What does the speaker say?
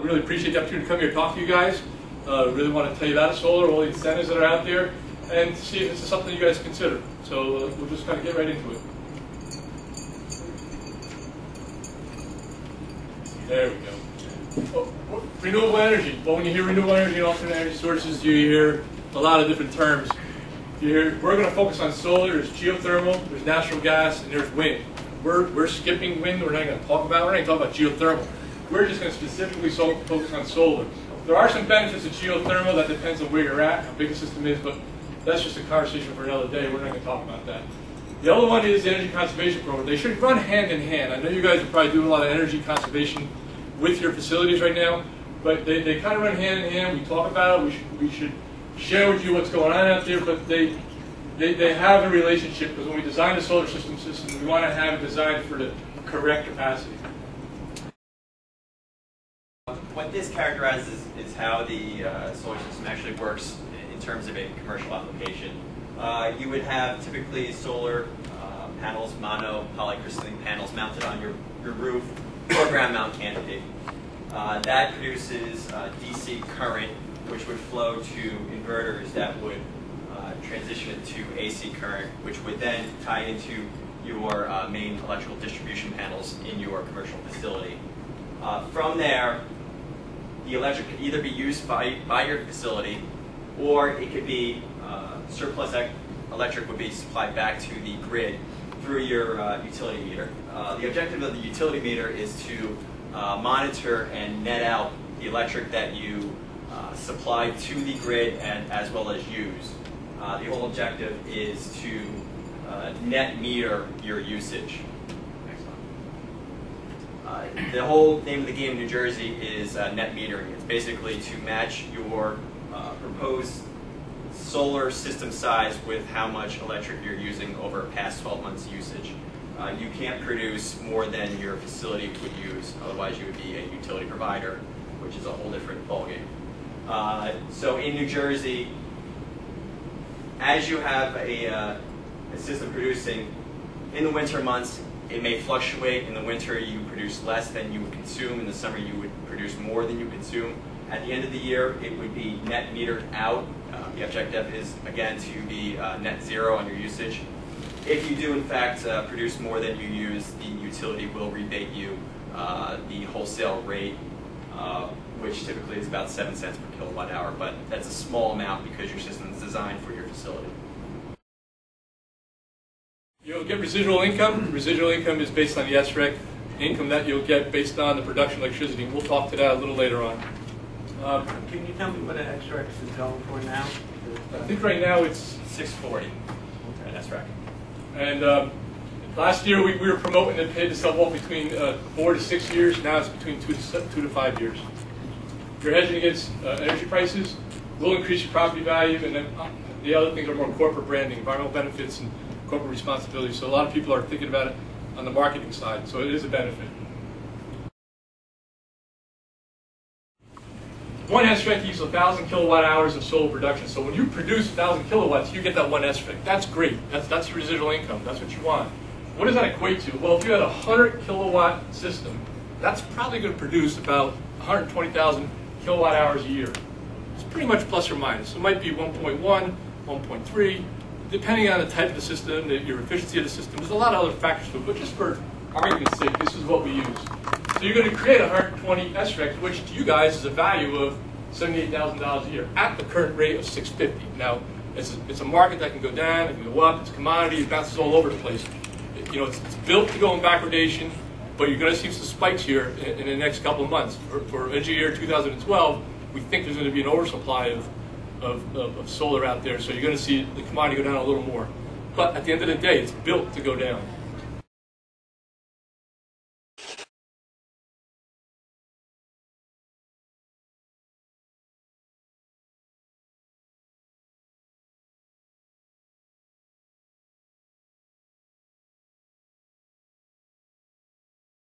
I really appreciate the opportunity to come here and talk to you guys. Really want to tell you about solar, all the incentives that are out there, and see if this is something you guys consider. So we'll just kind of get right into it. There we go. Renewable energy. Well, when you hear renewable energy and alternate energy sources, you hear a lot of different terms. We're going to focus on solar. There's geothermal, there's natural gas, and there's wind. We're skipping wind. We're not going to talk about. We're not going to talk about geothermal. We're just going to specifically focus on solar. There are some benefits of geothermal. That depends on where you're at, how big the system is, but that's just a conversation for another day. We're not going to talk about that. The other one is the energy conservation program. They should run hand in hand. I know you guys are probably doing a lot of energy conservation with your facilities right now, but they kind of run hand in hand. We talk about it. We should share with you what's going on out there, but they have a relationship, because when we design the solar system, we want to have it designed for the correct capacity. What this characterizes is how the solar system actually works in terms of a commercial application. You would have typically solar panels, mono polycrystalline panels mounted on your roof or ground mount canopy. That produces DC current, which would flow to inverters that would transition to AC current, which would then tie into your main electrical distribution panels in your commercial facility. From there, the electric could either be used by your facility, or it could be surplus electric would be supplied back to the grid through your utility meter. The objective of the utility meter is to monitor and net out the electric that you supply to the grid and as well as use. The whole objective is to net meter your usage. The whole name of the game in New Jersey is net metering. It's basically to match your proposed solar system size with how much electric you're using over past 12 months usage. You can't produce more than your facility would use, otherwise you would be a utility provider, which is a whole different ballgame. So in New Jersey, as you have a system producing in the winter months, it may fluctuate. In the winter, you produce less than you would consume. In the summer, you would produce more than you consume. At the end of the year, it would be net metered out. The objective is, again, to be net zero on your usage. If you do, in fact, produce more than you use, the utility will rebate you the wholesale rate, which typically is about 7 cents per kilowatt hour, but that's a small amount because your system is designed for your facility. You'll get residual income. Residual income is based on the SREC income that you'll get based on the production of electricity. We'll talk to that a little later on. Can you tell me what an SREC is going for now? I think right now it's $6.40. Okay, that's right. And last year we were promoting to pay the sub-wall between 4 to 6 years. Now it's between 2 to 5 years. You're hedging against energy prices. Will increase your property value, and then the other things are more corporate branding, environmental benefits, and corporate responsibility. So a lot of people are thinking about it on the marketing side. So it is a benefit. One SREC uses 1,000 kilowatt hours of solar production. So when you produce 1,000 kilowatts, you get that one SREC. That's great. That's your residual income. That's what you want. What does that equate to? Well, if you had a 100 kilowatt system, that's probably going to produce about 120,000 kilowatt hours a year. It's pretty much plus or minus. It might be 1.1, 1.3, depending on the type of the system, your efficiency of the system. There's a lot of other factors to it, but just for argument's sake, this is what we use. So you're going to create 120 SRECs, which to you guys is a value of $78,000 a year at the current rate of $650. Now, it's a market that can go down, it can go up, it's a commodity, it bounces all over the place. It's built to go in backwardation, but you're going to see some spikes here in the next couple of months. For energy year 2012, we think there's going to be an oversupply of solar out there, so you're going to see the commodity go down a little more. But at the end of the day, it's built to go down.